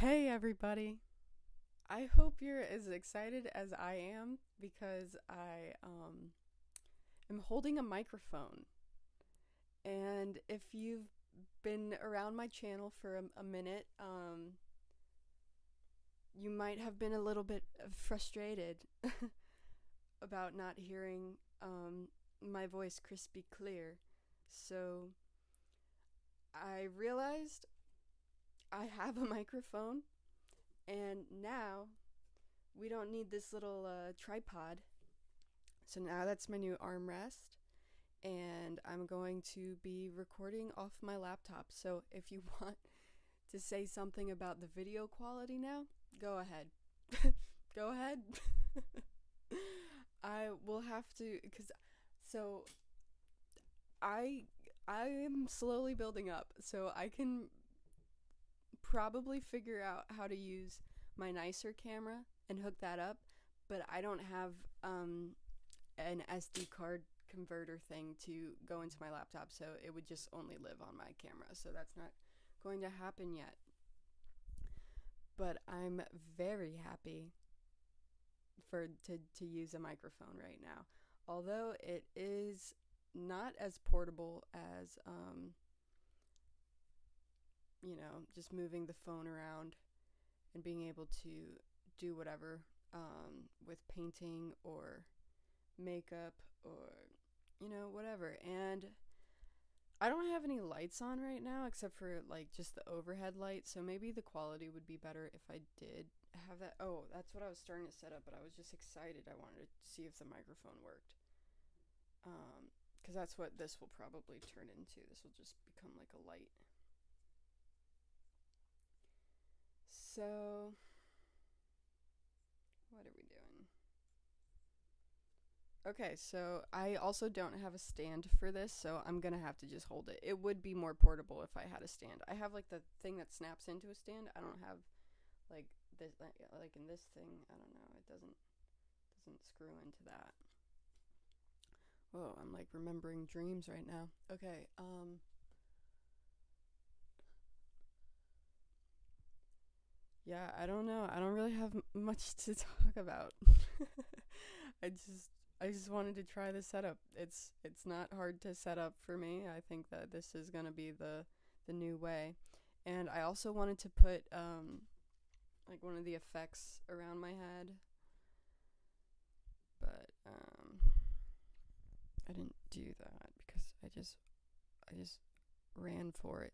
Hey everybody. I hope you're as excited as I am because I am holding a microphone. And if you've been around my channel for a minute, you might have been a little bit frustrated about not hearing my voice crispy clear. So I realized I have a microphone, and now we don't need this little tripod. So now that's my new armrest, and I'm going to be recording off my laptop. So if you want to say something about the video quality now, go ahead. Go ahead. I will have to, cuz so I am slowly building up. So I can probably figure out how to use my nicer camera and hook that up, but I don't have an SD card converter thing to go into my laptop, so it would just only live on my camera. So that's not going to happen yet. But I'm very happy to use a microphone right now. Although it is not as portable as just moving the phone around and being able to do whatever with painting or makeup or whatever. And I don't have any lights on right now except for like just the overhead light, so maybe the quality would be better if I did have that. Oh, that's what I was starting to set up, but I was just excited. I wanted to see if the microphone worked. Because that's what this will probably turn into. This will just become like a light. So, what are we doing? Okay, so I also don't have a stand for this, so I'm gonna have to just hold it. It would be more portable if I had a stand. I have like the thing that snaps into a stand. I don't have like this, like in this thing. I don't know. It doesn't screw into that. Whoa, I'm like remembering dreams right now. Okay, yeah, I don't know. I don't really have much to talk about. I just I just wanted to try the setup. It's not hard to set up for me. I think that this is gonna be the new way. And I also wanted to put like one of the effects around my head, but I didn't do that because I just ran for it.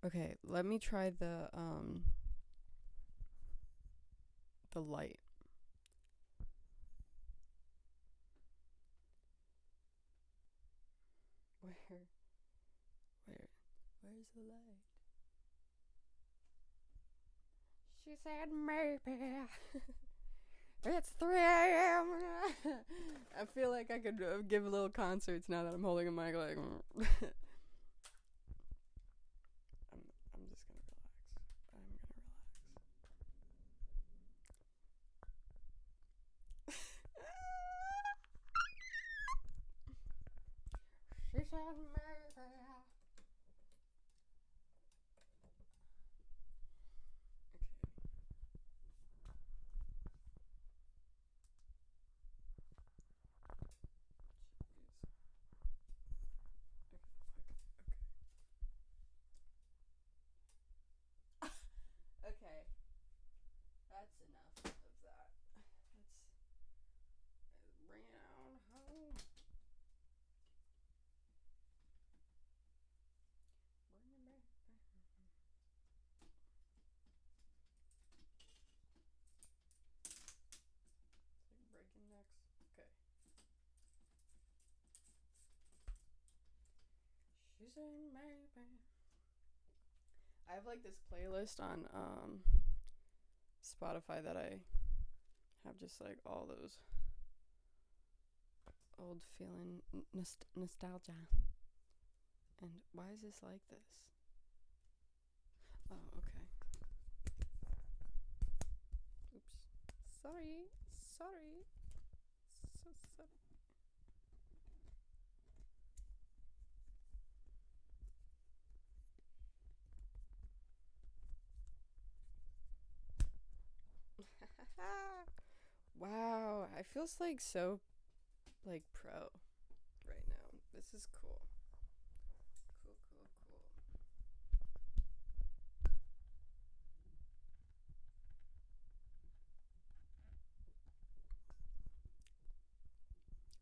Okay, let me try the light. Where where where's the light? She said maybe. It's 3 a.m. I feel like I could give little concerts now that I'm holding a mic. Like, I'm just gonna relax. I'm gonna relax. She said maybe. Okay, that's enough of that. Let's bring it on home. Bring it back. It's like breaking necks. Okay. She's in maybe. I have like this playlist on Spotify that I have just like all those old feeling nostalgia. And why is this like this? Oh, okay. Oops. Sorry. Sorry. So sorry. Wow, I feels like so like pro right now. This is cool. Cool, cool, cool.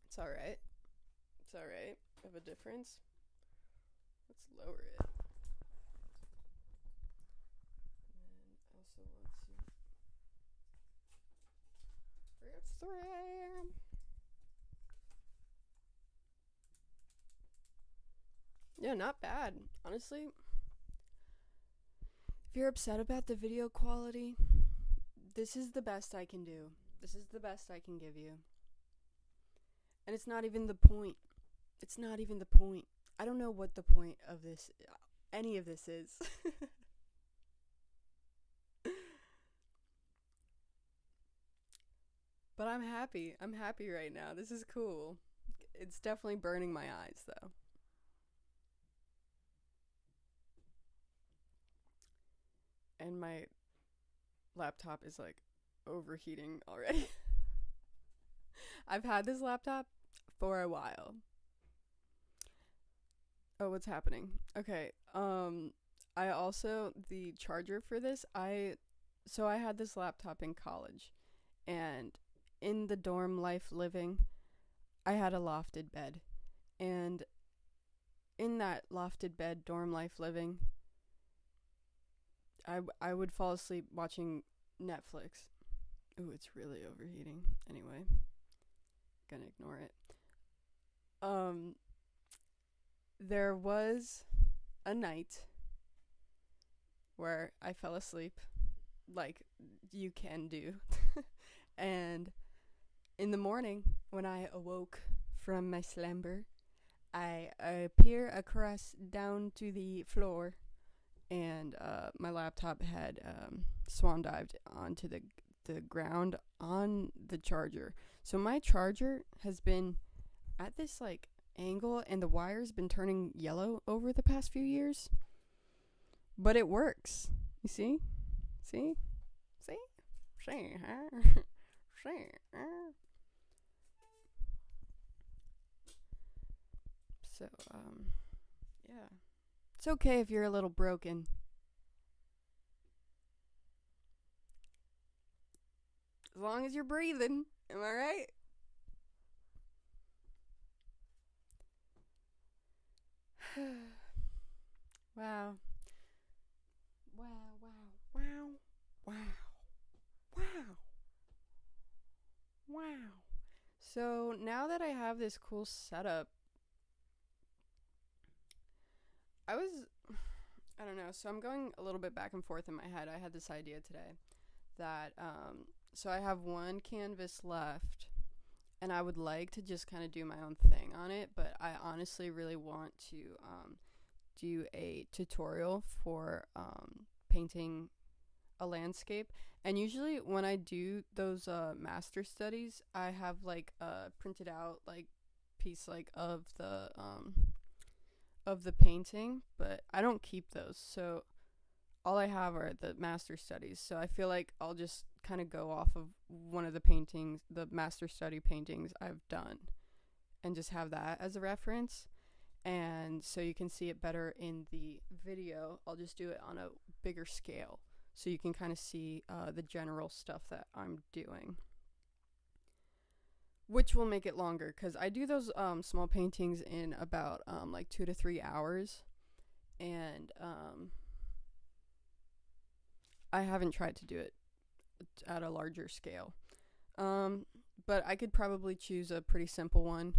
It's all right. It's all right. Of a difference. Let's lower it. And also let's see. It's 3 a.m. Yeah, not bad. Honestly, if you're upset about the video quality, this is the best I can do. This is the best I can give you. And it's not even the point. It's not even the point. I don't know what the point of this, any of this is. But I'm happy. I'm happy right now. This is cool. It's definitely burning my eyes, though. And my laptop is like overheating already. I've had this laptop for a while. Oh, what's happening? Okay. I also the charger for this, I had this laptop in college, and in the dorm life living, I had a lofted bed. And in that lofted bed dorm life living, I would fall asleep watching Netflix. Ooh, it's really overheating. Anyway, gonna ignore it. Um, there was a night where I fell asleep, like you can do. And in the morning, when I awoke from my slumber, I appear across down to the floor, and my laptop had swan dived onto the ground on the charger. So my charger has been at this like angle, and the wire's been turning yellow over the past few years. But it works. You see? See? See? See? Huh? See? So, yeah. It's okay if you're a little broken. As long as you're breathing. Am I right? Wow. Wow, wow, wow, wow, wow, wow. So now that I have this cool setup, I was, I don't know, so I'm going a little bit back and forth in my head. I had this idea today that, so I have one canvas left, and I would like to just kind of do my own thing on it, but I honestly really want to do a tutorial for painting a landscape. And usually when I do those master studies, I have like printed out like piece like of the painting, but I don't keep those. So all I have are the master studies. So I feel like I'll just kind of go off of one of the paintings, the master study paintings I've done, and just have that as a reference. And so you can see it better in the video. I'll just do it on a bigger scale so you can kind of see the general stuff that I'm doing, which will make it longer because I do those small paintings in about like 2 to 3 hours, and I haven't tried to do it at a larger scale. But I could probably choose a pretty simple one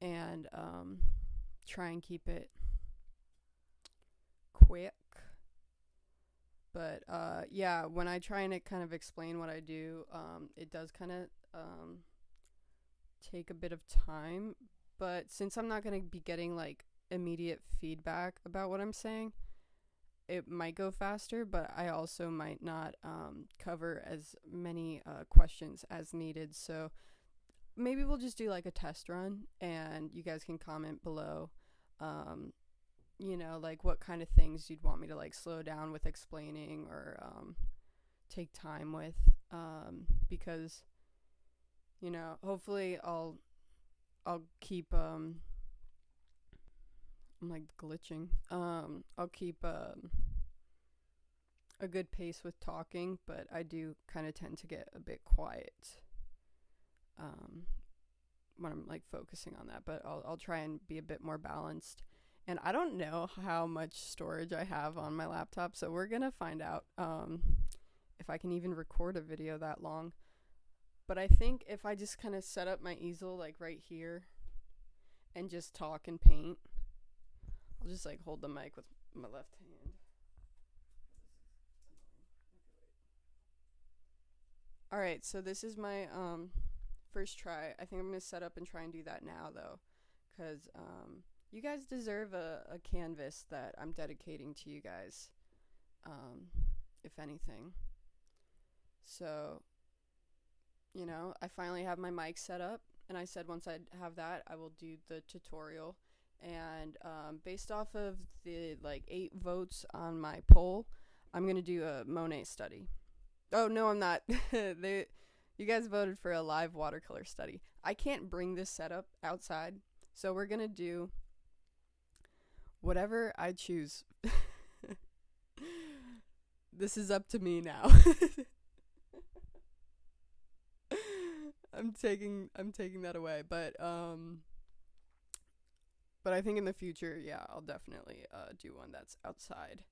and try and keep it quick. But yeah, when I try and kind of explain what I do, it does kind of take a bit of time. But since I'm not going to be getting like immediate feedback about what I'm saying, it might go faster, but I also might not cover as many questions as needed. So maybe we'll just do like a test run, and you guys can comment below, you know, like what kind of things you'd want me to like slow down with explaining, or take time with, because, you know, hopefully I'll keep, I'm like glitching. I'll keep a good pace with talking, but I do kind of tend to get a bit quiet when I'm like focusing on that. But I'll try and be a bit more balanced. And I don't know how much storage I have on my laptop, so we're gonna find out if I can even record a video that long. But I think if I just kind of set up my easel like right here and just talk and paint, I'll just like hold the mic with my left hand. Alright, so this is my first try. I think I'm going to set up and try and do that now though, because you guys deserve a canvas that I'm dedicating to you guys, if anything. So, you know, I finally have my mic set up, and I said once I have that, I will do the tutorial. And based off of the like 8 votes on my poll, I'm gonna do a Monet study. Oh no, I'm not. You guys voted for a live watercolor study. I can't bring this setup outside, so we're gonna do whatever I choose. This is up to me now. I'm taking that away, but I think in the future, yeah, I'll definitely do one that's outside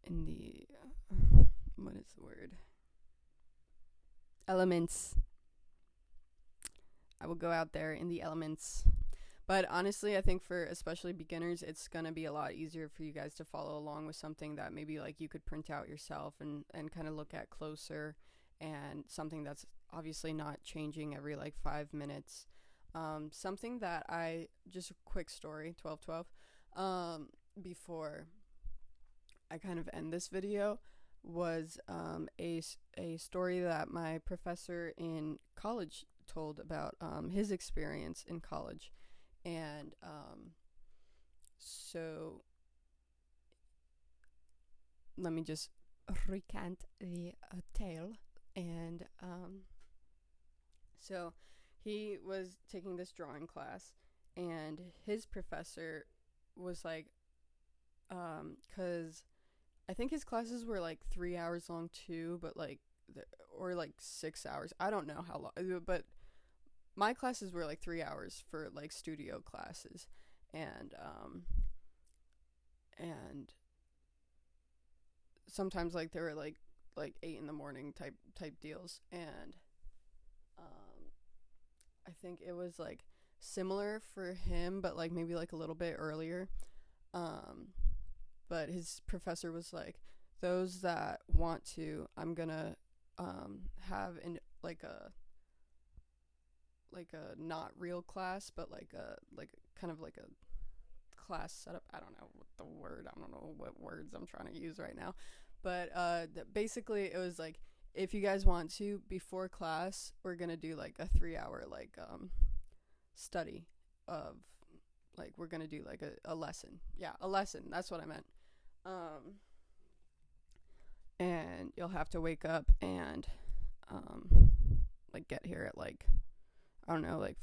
in the what is the word? Elements. I will go out there in the elements. But honestly, I think for especially beginners, it's going to be a lot easier for you guys to follow along with something that maybe like you could print out yourself and kind of look at closer, and something that's obviously not changing every like 5 minutes. Something that just a quick story, 1212, before I kind of end this video, was a story that my professor in college told about his experience in college. And so let me just recant the tale. And so he was taking this drawing class, and his professor was like, because I think his classes were like 3 hours long too, but like, or like 6 hours. I don't know how long, but my classes were like 3 hours for like studio classes, and sometimes like they were like 8 in the morning type deals. And I think it was like similar for him, but like maybe like a little bit earlier. But his professor was like, those that want to, I'm gonna have in like a not real class, but like kind of like a class setup. I don't know what words I'm trying to use right now, but basically it was like, if you guys want to, before class, we're gonna do like a 3-hour like study of, like, we're gonna do like a lesson. Yeah, a lesson, that's what I meant. And you'll have to wake up and like get here at like, I don't know, like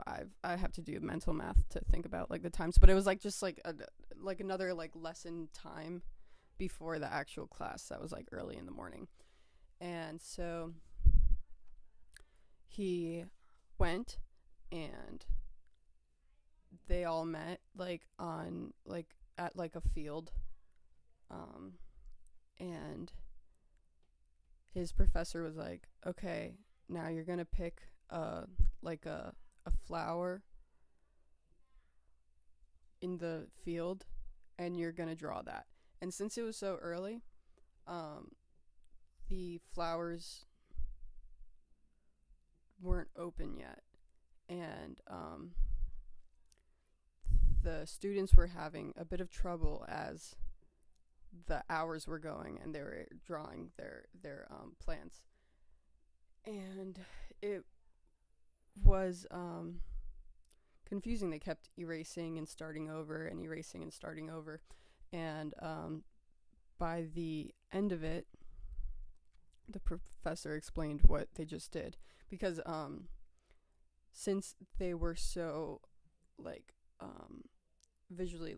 5. I have to do mental math to think about like the times, but it was like just like another like lesson time before the actual class that was like early in the morning. And so he went, and they all met like on like at like a field, and his professor was like, okay, now you're gonna pick like a flower in the field, and you're gonna draw that. And since it was so early, the flowers weren't open yet, and the students were having a bit of trouble as the hours were going, and they were drawing their plants. And it was confusing. They kept erasing and starting over and erasing and starting over, and by the end of it, the professor explained what they just did, because since they were so like visually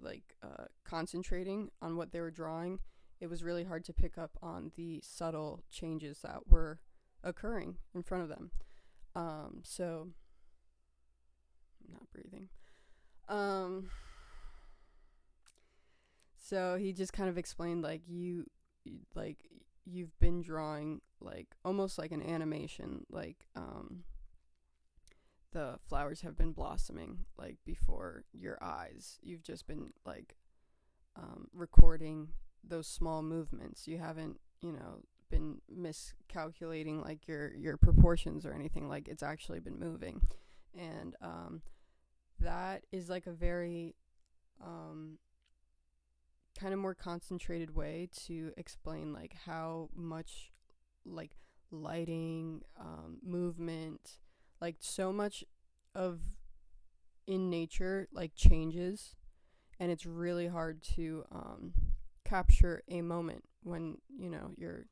concentrating on what they were drawing, it was really hard to pick up on the subtle changes that were occurring in front of them. So I'm not breathing. So he just kind of explained you've been drawing like almost like an animation, the flowers have been blossoming like before your eyes. You've just been recording those small movements. You haven't, been miscalculating like your proportions or anything. Like, it's actually been moving. And that is like a very kind of more concentrated way to explain like how much like lighting, movement, like so much of in nature like changes, and it's really hard to capture a moment when you're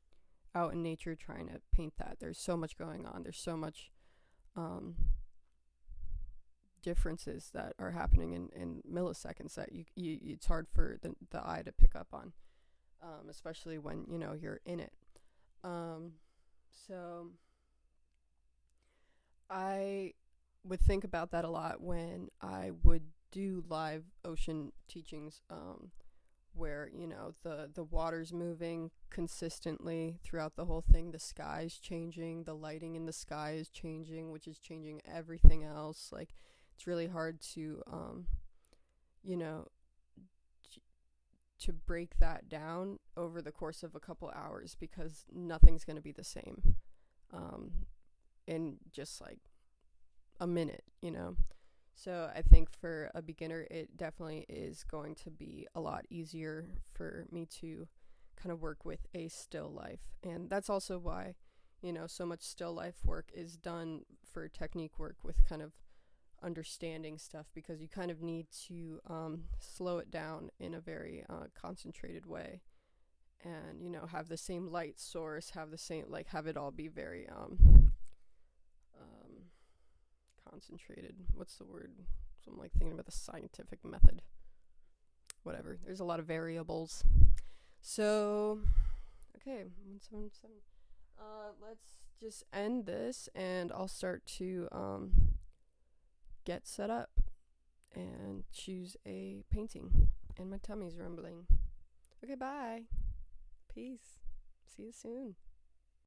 out in nature trying to paint that. There's so much going on. There's so much differences that are happening in milliseconds that you it's hard for the eye to pick up on, especially when you're in it. So I would think about that a lot when I would do live ocean teachings, where the water's moving consistently throughout the whole thing. The sky's changing, the lighting in the sky is changing, which is changing everything else. Like, it's really hard to to break that down over the course of a couple hours, because nothing's going to be the same in just like a minute. So I think for a beginner, it definitely is going to be a lot easier for me to kind of work with a still life. And that's also why, so much still life work is done for technique work with kind of understanding stuff, because you kind of need to slow it down in a very concentrated way, and have the same light source, have the same have it all be very concentrated. What's the word? So I'm thinking about the scientific method. Whatever. There's a lot of variables. So, okay, 177. Let's just end this, and I'll start to get set up and choose a painting. And my tummy's rumbling. Okay, bye. Peace. See you soon.